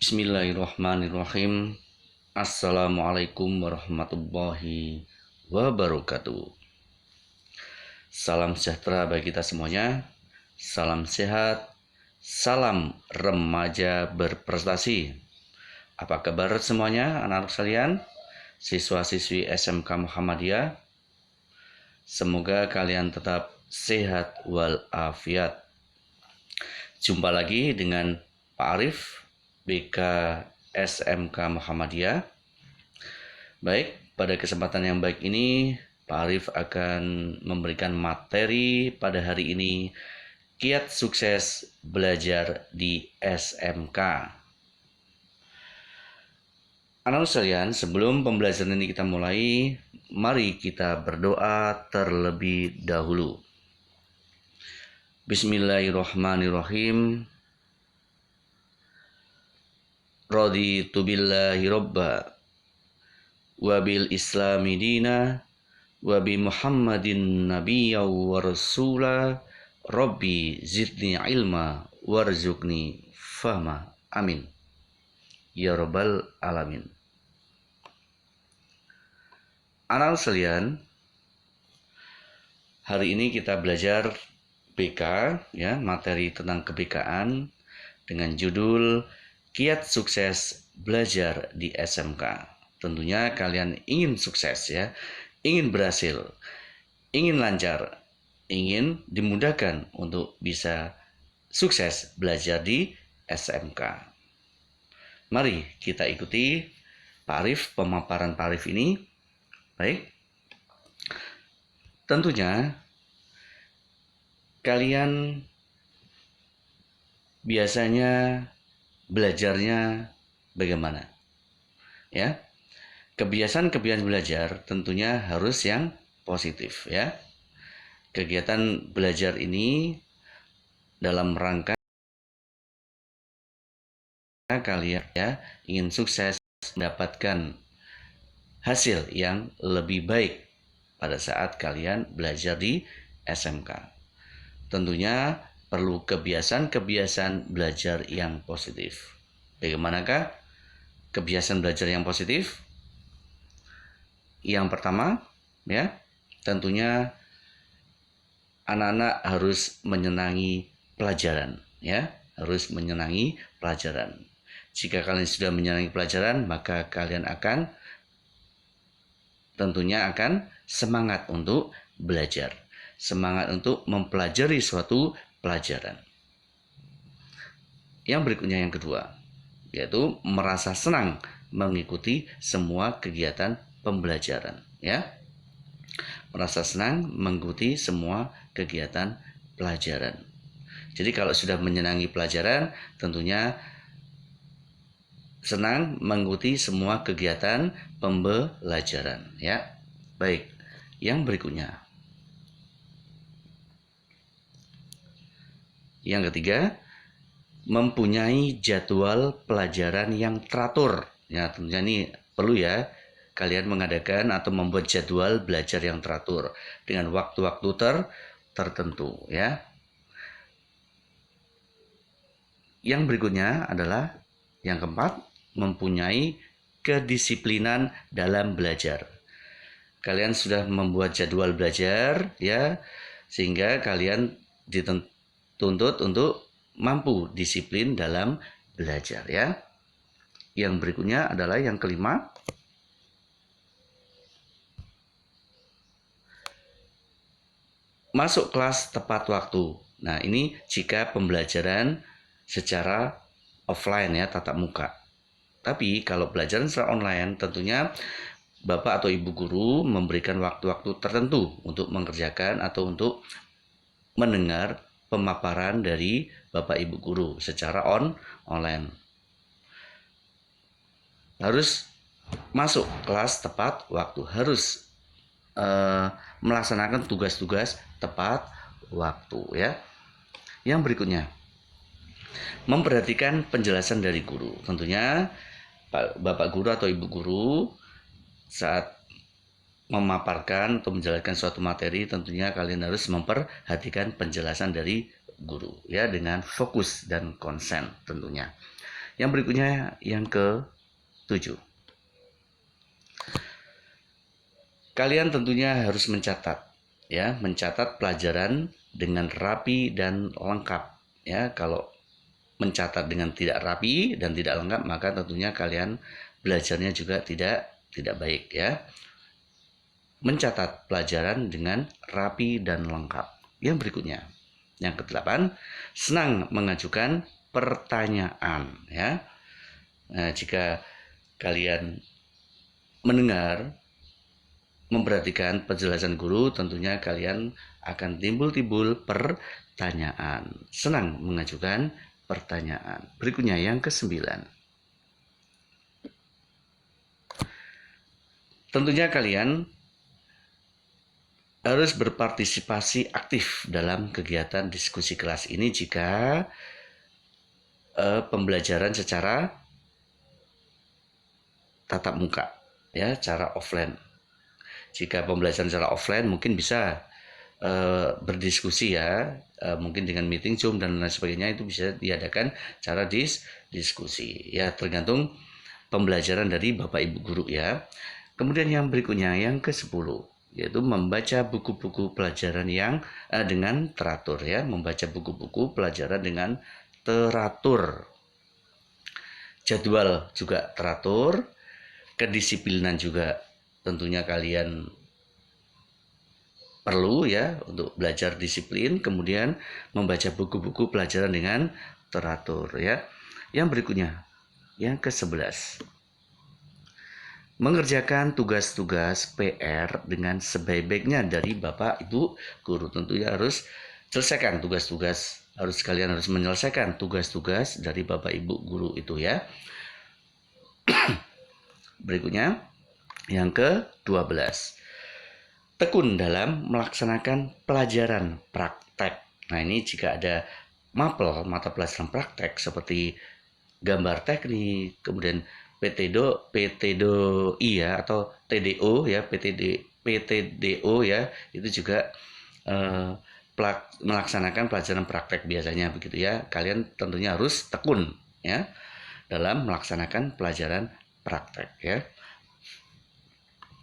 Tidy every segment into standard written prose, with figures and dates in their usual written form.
Bismillahirrahmanirrahim. Assalamualaikum warahmatullahi wabarakatuh. Salam sejahtera bagi kita semuanya. Salam sehat. Salam remaja berprestasi. Apa kabar semuanya anak-anak sekalian? Siswa-siswi SMK Muhammadiyah. Semoga kalian tetap sehat walafiat. Jumpa lagi dengan Pak Arif, BK SMK Muhammadiyah. Baik, pada kesempatan yang baik ini Pak Arif akan memberikan materi pada hari ini, kiat sukses belajar di SMK. Anak sekalian, sebelum pembelajaran ini kita mulai, mari kita berdoa terlebih dahulu. Bismillahirrahmanirrahim. Raditu billahi robba wabil islami dina wabi muhammadin nabiyya wa rasula rabbi zidni ilma warzuqni fahma amin ya rabbal alamin. Anak sekalian, hari ini kita belajar BK, ya, materi tentang kebikaan dengan judul kiat sukses belajar di SMK. Tentunya kalian ingin sukses, ya, ingin berhasil, ingin lancar, ingin dimudahkan untuk bisa sukses belajar di SMK. Mari kita ikuti Pak Arif, pemaparan Pak Arif ini. Baik, tentunya kalian biasanya belajarnya bagaimana? Ya, kebiasaan-kebiasaan belajar tentunya harus yang positif, ya. Kegiatan belajar ini dalam rangka kalian, ya, ingin sukses, mendapatkan hasil yang lebih baik pada saat kalian belajar di SMK. Tentunya perlu kebiasaan-kebiasaan belajar yang positif. Bagaimanakah kebiasaan belajar yang positif? Yang pertama, ya, tentunya anak-anak harus menyenangi pelajaran, ya, harus menyenangi pelajaran. Jika kalian sudah menyenangi pelajaran, maka kalian tentunya akan semangat untuk belajar, semangat untuk mempelajari suatu pelajaran. Yang berikutnya, yang kedua, yaitu merasa senang mengikuti semua kegiatan pembelajaran, ya. Merasa senang mengikuti semua kegiatan pelajaran. Jadi kalau sudah menyenangi pelajaran, tentunya senang mengikuti semua kegiatan pembelajaran, ya. Baik, yang berikutnya. Yang ketiga, mempunyai jadwal pelajaran yang teratur. Ya, tentunya ini perlu, ya, kalian mengadakan atau membuat jadwal belajar yang teratur dengan waktu-waktu tertentu, ya. Yang berikutnya adalah yang keempat, mempunyai kedisiplinan dalam belajar. Kalian sudah membuat jadwal belajar, ya, sehingga kalian dituntut untuk mampu disiplin dalam belajar, ya. Yang berikutnya adalah yang kelima, masuk kelas tepat waktu. Nah, ini jika pembelajaran secara offline, ya, tatap muka. Tapi kalau pelajaran secara online, tentunya Bapak atau Ibu guru memberikan waktu-waktu tertentu untuk mengerjakan atau untuk mendengar pemaparan dari Bapak Ibu guru secara online. Harus masuk kelas tepat waktu, harus melaksanakan tugas-tugas tepat waktu, ya. Yang berikutnya, memperhatikan penjelasan dari guru. Tentunya Bapak guru atau Ibu guru saat memaparkan atau menjelaskan suatu materi, tentunya kalian harus memperhatikan penjelasan dari guru, ya, dengan fokus dan konsen tentunya. Yang berikutnya yang ke-7. Kalian tentunya harus mencatat, ya, mencatat pelajaran dengan rapi dan lengkap. Ya, kalau mencatat dengan tidak rapi dan tidak lengkap, maka tentunya kalian belajarnya juga tidak baik, ya. Mencatat pelajaran dengan rapi dan lengkap. Yang berikutnya, yang ke-8, senang mengajukan pertanyaan, ya. Nah, jika kalian mendengar, memperhatikan penjelasan guru, tentunya kalian akan timbul pertanyaan. Senang mengajukan pertanyaan. Berikutnya yang ke-9. Tentunya kalian harus berpartisipasi aktif dalam kegiatan diskusi kelas ini jika pembelajaran secara tatap muka, ya, cara offline. Jika pembelajaran secara offline mungkin bisa berdiskusi, ya, mungkin dengan meeting Zoom dan lain sebagainya, itu bisa diadakan cara diskusi, ya, tergantung pembelajaran dari Bapak Ibu guru, ya. Kemudian yang berikutnya yang ke-10, yaitu membaca buku-buku pelajaran yang dengan teratur, ya, membaca buku-buku pelajaran dengan teratur. Jadwal juga teratur, kedisiplinan juga tentunya kalian perlu, ya, untuk belajar disiplin, kemudian membaca buku-buku pelajaran dengan teratur, ya. Yang berikutnya, yang ke-11. Mengerjakan tugas-tugas PR dengan sebaik-baiknya dari Bapak Ibu guru. Tentunya harus selesaikan tugas-tugas, kalian harus menyelesaikan tugas-tugas dari Bapak Ibu guru itu, ya. Berikutnya, yang ke-12. Tekun dalam melaksanakan pelajaran praktek. Nah, ini jika ada mapel mata pelajaran praktek seperti gambar teknik, kemudian PTDO ya, atau TDO, ya, PTDO, ya, itu juga melaksanakan pelajaran praktek biasanya begitu, ya. Kalian tentunya harus tekun, ya, dalam melaksanakan pelajaran praktek, ya,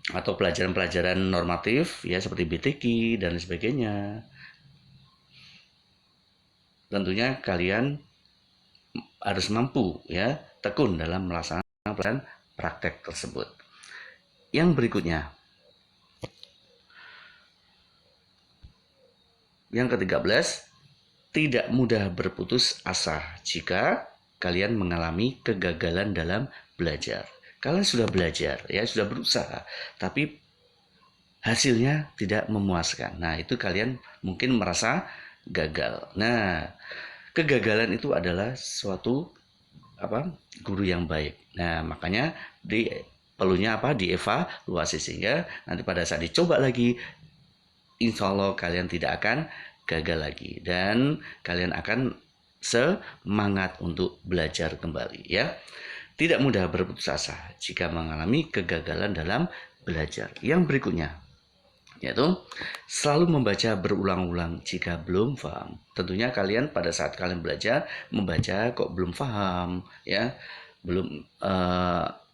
atau pelajaran-pelajaran normatif, ya, seperti BTQ dan sebagainya. Tentunya kalian harus mampu, ya, tekun dalam melaksanakan pelajaran praktek tersebut. Yang berikutnya, yang ke-13, tidak mudah berputus asa jika kalian mengalami kegagalan dalam belajar. Kalian sudah belajar, ya, sudah berusaha, tapi hasilnya tidak memuaskan. Nah, itu kalian mungkin merasa gagal. Nah, kegagalan itu adalah suatu guru yang baik. Nah, makanya perlunya dievaluasi, sehingga nanti pada saat dicoba lagi, insya Allah kalian tidak akan gagal lagi dan kalian akan semangat untuk belajar kembali, ya. Tidak mudah berputus asa jika mengalami kegagalan dalam belajar. Yang berikutnya, yaitu selalu membaca berulang-ulang jika belum paham. Tentunya kalian pada saat kalian belajar membaca kok belum paham, ya, belum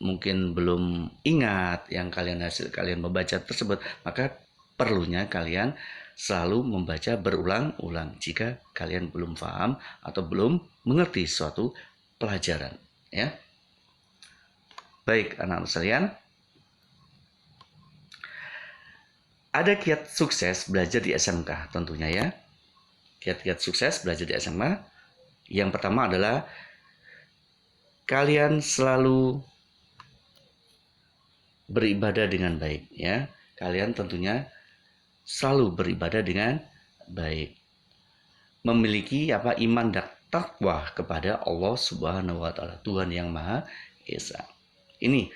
mungkin belum ingat yang hasil kalian membaca tersebut, maka perlunya kalian selalu membaca berulang-ulang jika kalian belum paham atau belum mengerti suatu pelajaran, ya. Baik, anak-anak sekalian, ada kiat sukses belajar di SMK tentunya, ya. Kiat-kiat sukses belajar di SMK. Yang pertama adalah kalian selalu beribadah dengan baik, ya. Kalian tentunya selalu beribadah dengan baik. Memiliki iman dan takwa kepada Allah Subhanahu wa taala, Tuhan yang Maha Esa. Ini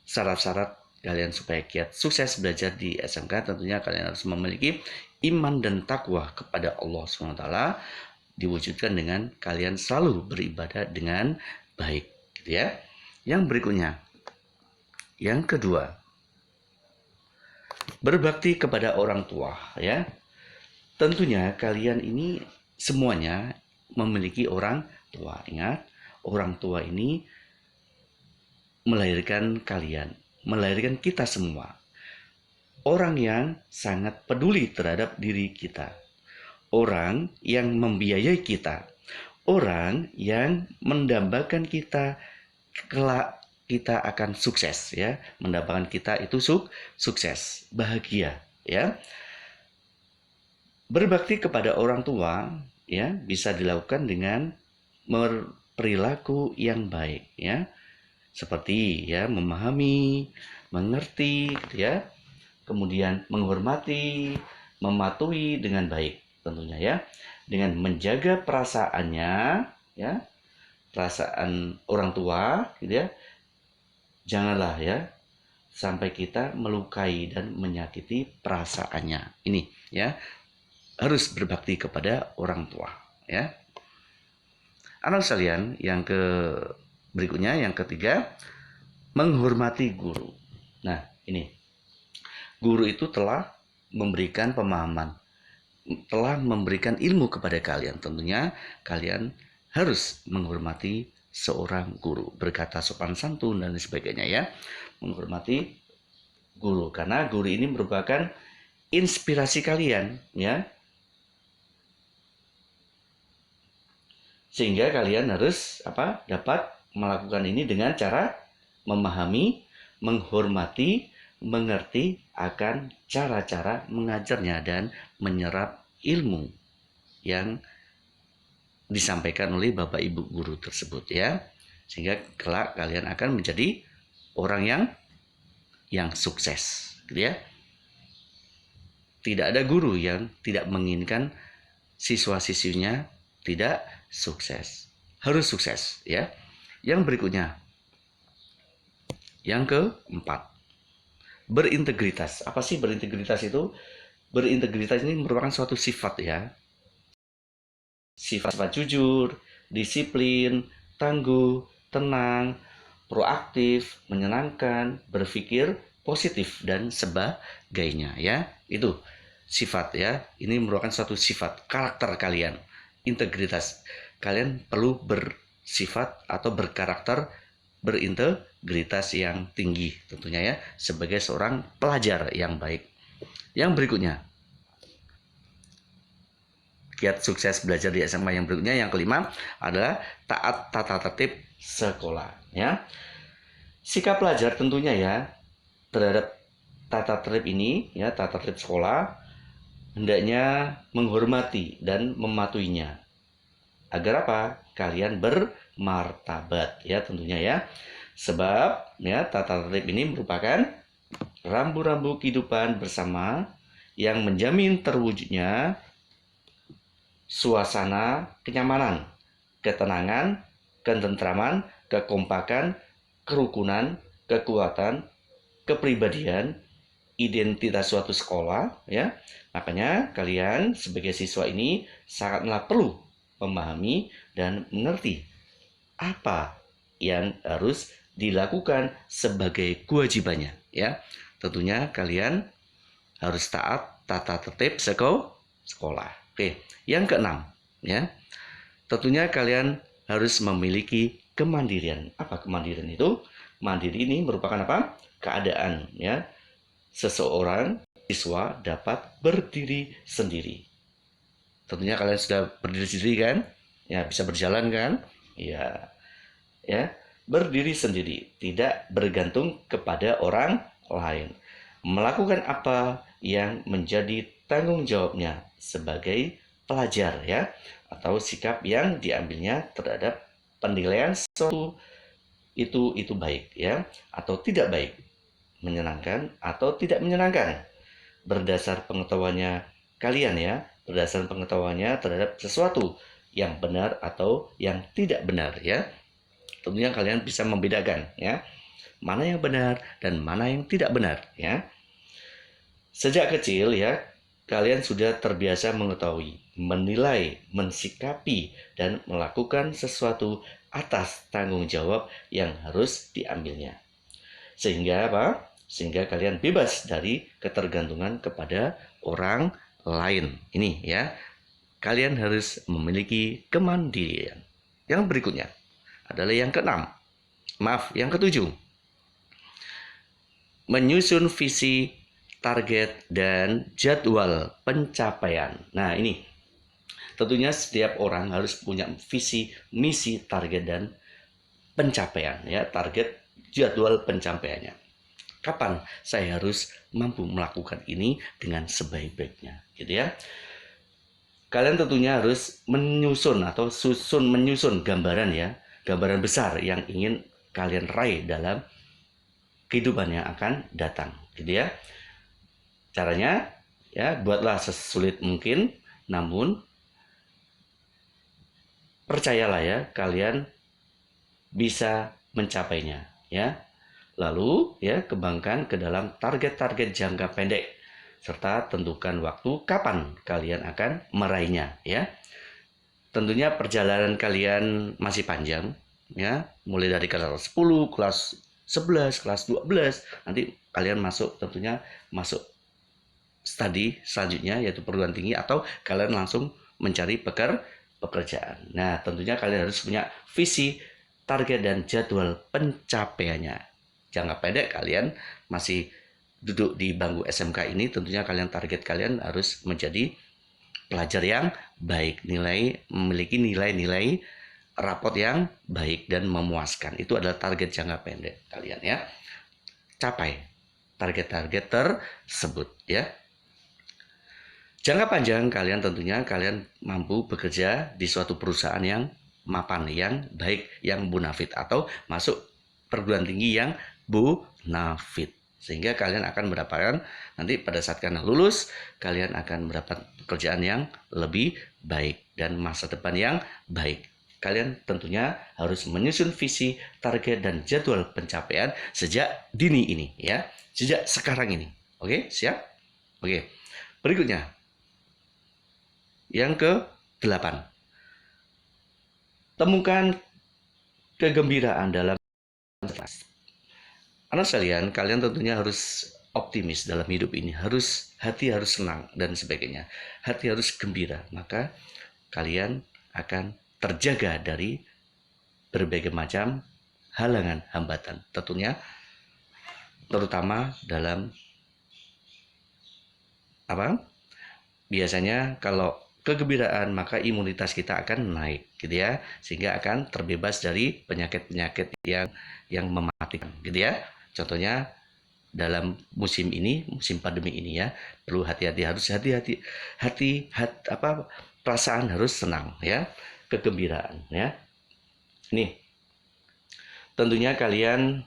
syarat-syarat kalian supaya kiat sukses belajar di SMK. Tentunya kalian harus memiliki iman dan takwa kepada Allah Subhanahu wa taala, diwujudkan dengan kalian selalu beribadah dengan baik, gitu, ya. Yang berikutnya, yang kedua, berbakti kepada orang tua, ya. Tentunya kalian ini semuanya memiliki orang tua. Ingat, orang tua ini melahirkan kalian, melahirkan kita semua. Orang yang sangat peduli terhadap diri kita. Orang yang membiayai kita. Orang yang mendambakan kita kelak kita akan sukses ya. Mendambakan kita itu sukses, bahagia ya. Berbakti kepada orang tua ya bisa dilakukan dengan perilaku yang baik ya. Seperti ya memahami, mengerti gitu ya. Kemudian menghormati, mematuhi dengan baik tentunya ya. Dengan menjaga perasaannya ya. Perasaan orang tua gitu ya. Janganlah ya sampai kita melukai dan menyakiti perasaannya. Ini ya. Harus berbakti kepada orang tua ya. Anak sekalian, yang berikutnya yang ketiga, menghormati guru. Nah, ini. Guru itu telah memberikan pemahaman, telah memberikan ilmu kepada kalian. Tentunya kalian harus menghormati seorang guru, berkata sopan santun dan sebagainya ya. Menghormati guru karena guru ini merupakan inspirasi kalian ya. Sehingga kalian harus dapat melakukan ini dengan cara memahami, menghormati, mengerti akan cara-cara mengajarnya dan menyerap ilmu yang disampaikan oleh Bapak Ibu guru tersebut ya. Sehingga kelak kalian akan menjadi orang yang sukses gitu ya. Tidak ada guru yang tidak menginginkan siswa-siswinya tidak sukses. Harus sukses ya. Yang berikutnya, yang keempat, berintegritas. Apa sih berintegritas itu? Berintegritas ini merupakan suatu sifat ya. Sifat jujur, disiplin, tangguh, tenang, proaktif, menyenangkan, berpikir positif dan sebagainya ya. Itu sifat ya. Ini merupakan suatu sifat karakter kalian. Integritas. Kalian perlu bersifat atau berkarakter berintegritas yang tinggi tentunya ya, sebagai seorang pelajar yang baik. Yang berikutnya, kiat sukses belajar di SMA yang berikutnya, yang kelima adalah taat tata tertib sekolah ya. Sikap pelajar tentunya ya terhadap tata tertib ini ya, tata tertib sekolah hendaknya menghormati dan mematuhinya. Agar apa? Kalian bermartabat ya tentunya ya. Sebab ya tata tertib ini merupakan rambu-rambu kehidupan bersama yang menjamin terwujudnya suasana kenyamanan, ketenangan, ketentraman, kekompakan, kerukunan, kekuatan, kepribadian, identitas suatu sekolah ya. Makanya kalian sebagai siswa ini sangatlah perlu memahami dan mengerti apa yang harus dilakukan sebagai kewajibannya ya. Tentunya kalian harus taat tata tertib sekolah. Oke, yang keenam ya. Tentunya kalian harus memiliki kemandirian. Apa kemandirian itu? Mandiri ini merupakan apa? Keadaan ya. Seseorang siswa dapat berdiri sendiri. Tentunya kalian sudah berdiri sendiri kan? Ya, bisa berjalan kan? Ya. Ya, berdiri sendiri, tidak bergantung kepada orang lain. Melakukan apa yang menjadi tanggung jawabnya sebagai pelajar ya, atau sikap yang diambilnya terhadap penilaian sesuatu itu baik ya atau tidak baik, menyenangkan atau tidak menyenangkan, berdasar pengetahuannya kalian ya, berdasar pengetahuannya terhadap sesuatu yang benar atau yang tidak benar ya. Tentunya kalian bisa membedakan ya, mana yang benar dan mana yang tidak benar ya. Sejak kecil ya, kalian sudah terbiasa mengetahui, menilai, mensikapi dan melakukan sesuatu atas tanggung jawab yang harus diambilnya. Sehingga apa? Sehingga kalian bebas dari ketergantungan kepada orang lain. Ini ya, kalian harus memiliki kemandirian. Yang berikutnya adalah yang keenam. Maaf, yang ketujuh. Menyusun visi, target, dan jadwal pencapaian. Nah, ini tentunya setiap orang harus punya visi, misi, target, dan pencapaian. Ya, target, jadwal pencapaiannya. Kapan saya harus mampu melakukan ini dengan sebaik-baiknya, gitu ya. Kalian tentunya harus menyusun atau menyusun gambaran ya, gambaran besar yang ingin kalian raih dalam kehidupan yang akan datang, gitu ya. Caranya ya, buatlah sesulit mungkin, namun percayalah ya, kalian bisa mencapainya ya. Lalu ya, kembangkan ke dalam target-target jangka pendek serta tentukan waktu kapan kalian akan meraihnya ya. Tentunya perjalanan kalian masih panjang ya, mulai dari kelas 10, kelas 11, kelas 12, nanti kalian tentunya masuk studi selanjutnya yaitu perguruan tinggi, atau kalian langsung mencari pekerjaan. Nah, tentunya kalian harus punya visi, target, dan jadwal pencapaiannya. Jangka pendek kalian masih duduk di bangku SMK ini, tentunya target kalian harus menjadi pelajar yang baik, memiliki nilai-nilai rapot yang baik dan memuaskan. Itu adalah target jangka pendek kalian ya. Capai target-target tersebut ya. Jangka panjang kalian mampu bekerja di suatu perusahaan yang mapan, yang baik, yang bonafit, atau masuk perguruan tinggi yang bonafit. Sehingga kalian akan mendapatkan nanti pada saat kalian lulus, kalian akan mendapat pekerjaan yang lebih baik dan masa depan yang baik. Kalian tentunya harus menyusun visi, target, dan jadwal pencapaian sejak dini ini ya, sejak sekarang ini. Oke, siap? Oke, berikutnya. Yang ke-8. Temukan kegembiraan dalam kelas. Anak sekalian, kalian tentunya harus optimis dalam hidup ini. Hati harus senang dan sebagainya. Hati harus gembira. Maka kalian akan terjaga dari berbagai macam halangan, hambatan. Tentunya terutama dalam biasanya kalau kegembiraan maka imunitas kita akan naik gitu ya, sehingga akan terbebas dari penyakit-penyakit yang mematikan gitu ya. Contohnya dalam musim pandemi ini ya, perlu hati-hati, harus hati-hati, perasaan harus senang ya, kegembiraan ya. Nih, tentunya kalian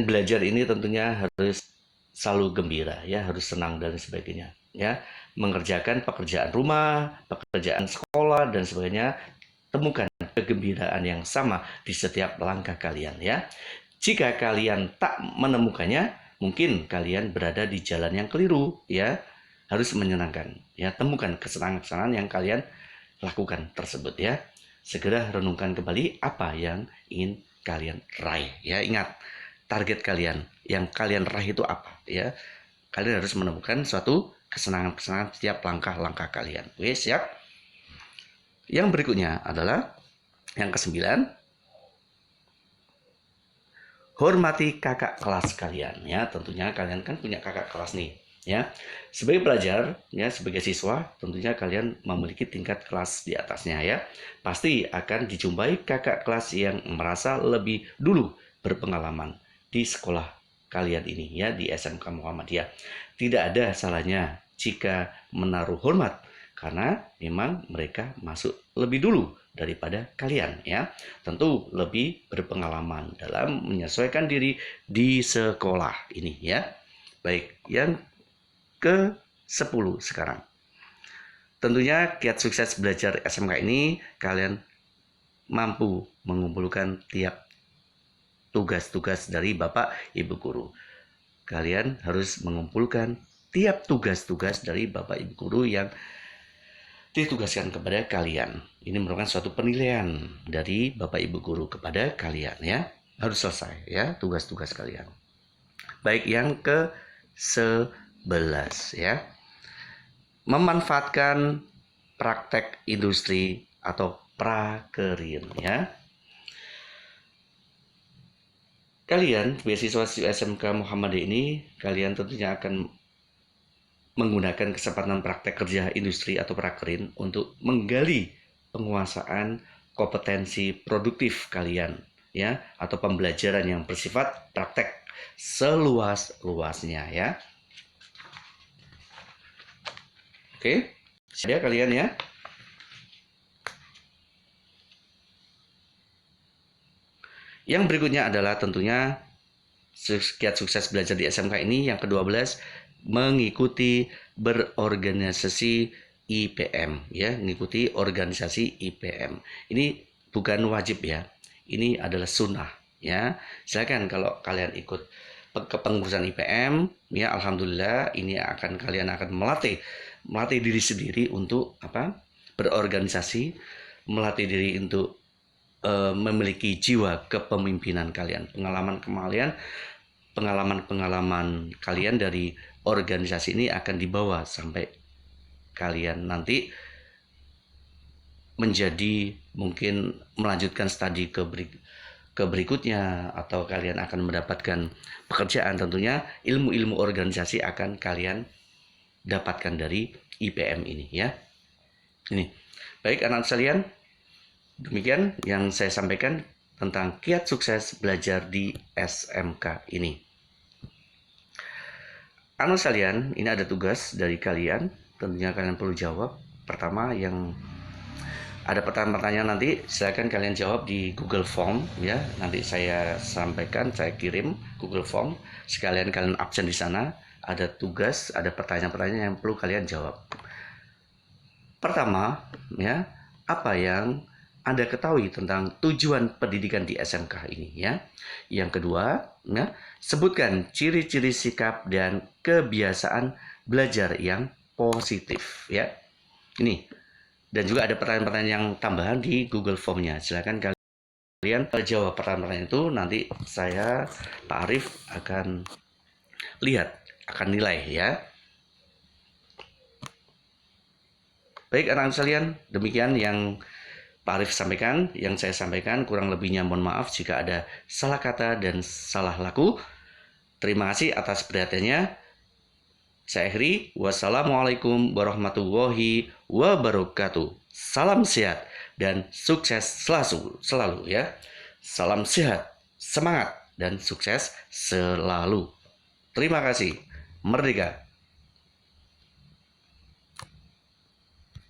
belajar ini tentunya harus selalu gembira ya, harus senang dan sebagainya ya. Mengerjakan pekerjaan rumah, pekerjaan sekolah dan sebagainya, temukan kegembiraan yang sama di setiap langkah kalian ya. Jika kalian tak menemukannya, mungkin kalian berada di jalan yang keliru ya. Harus menyenangkan ya, temukan kesenangan yang kalian lakukan tersebut ya. Segera renungkan kembali apa yang ingin kalian raih ya. Ingat, target kalian yang kalian raih itu apa ya. Kalian harus menemukan suatu kesenangan setiap langkah-langkah kalian. Oke, siap? Yang berikutnya adalah yang ke-9. Hormati kakak kelas kalian ya. Tentunya kalian kan punya kakak kelas nih ya. Sebagai pelajar ya, sebagai siswa, tentunya kalian memiliki tingkat kelas di atasnya ya. Pasti akan dijumpai kakak kelas yang merasa lebih dulu berpengalaman di sekolah kalian ini ya, di SMK Muhammadiyah. Tidak ada salahnya jika menaruh hormat, karena memang mereka masuk lebih dulu daripada kalian ya. Tentu lebih berpengalaman dalam menyesuaikan diri di sekolah ini ya. Baik, yang ke-10 sekarang. Tentunya kiat sukses belajar SMK ini kalian mampu mengumpulkan tiap tugas-tugas dari Bapak Ibu Guru. Kalian harus mengumpulkan tiap tugas-tugas dari Bapak Ibu Guru yang ditugaskan kepada kalian. Ini merupakan suatu penilaian dari Bapak Ibu Guru kepada kalian ya. Harus selesai ya tugas-tugas kalian. Baik, yang ke-11 ya. Memanfaatkan praktek industri atau prakerin ya. Kalian beasiswa SMK Muhammadiyah ini kalian tentunya akan menggunakan kesempatan praktek kerja industri atau prakerin untuk menggali penguasaan kompetensi produktif kalian ya, atau pembelajaran yang bersifat praktek seluas-luasnya ya. Oke, siap kalian ya. Yang berikutnya adalah tentunya kiat sukses belajar di SMK ini yang ke-12, mengikuti berorganisasi IPM ya, mengikuti organisasi IPM. Ini bukan wajib ya. Ini adalah sunnah ya. Silakan kalau kalian ikut kepengurusan IPM ya, alhamdulillah ini kalian akan melatih diri sendiri untuk berorganisasi, melatih diri untuk memiliki jiwa kepemimpinan kalian. Pengalaman kalian dari organisasi ini akan dibawa sampai kalian nanti menjadi mungkin melanjutkan studi ke berikutnya, atau kalian akan mendapatkan pekerjaan. Tentunya ilmu-ilmu organisasi akan kalian dapatkan dari IPM ini ya. Ini baik anak sekalian, demikian yang saya sampaikan tentang kiat sukses belajar di SMK ini. Anak sekalian, ini ada tugas dari kalian, tentunya kalian perlu jawab. Pertama, yang ada pertanyaan nanti silakan kalian jawab di Google Form ya. Nanti saya sampaikan, saya kirim Google Form, sekalian kalian absen di sana. Ada tugas, ada pertanyaan-pertanyaan yang perlu kalian jawab. Pertama ya, apa yang Anda ketahui tentang tujuan pendidikan di SMK ini ya. Yang kedua ya, sebutkan ciri-ciri sikap dan kebiasaan belajar yang positif ya. Ini, dan juga ada pertanyaan-pertanyaan yang tambahan di Google Form-nya. Silakan kalian jawab pertanyaan-pertanyaan itu, nanti saya Pak Arif akan lihat, akan nilai ya. Baik anak-anak sekalian, demikian yang Pak Arif sampaikan, yang saya sampaikan. Kurang lebihnya mohon maaf jika ada salah kata dan salah laku. Terima kasih atas perhatiannya. Saya akhiri. Wassalamualaikum warahmatullahi wabarakatuh. Salam sehat dan sukses selalu ya. Salam sehat, semangat dan sukses selalu. Terima kasih. Merdeka.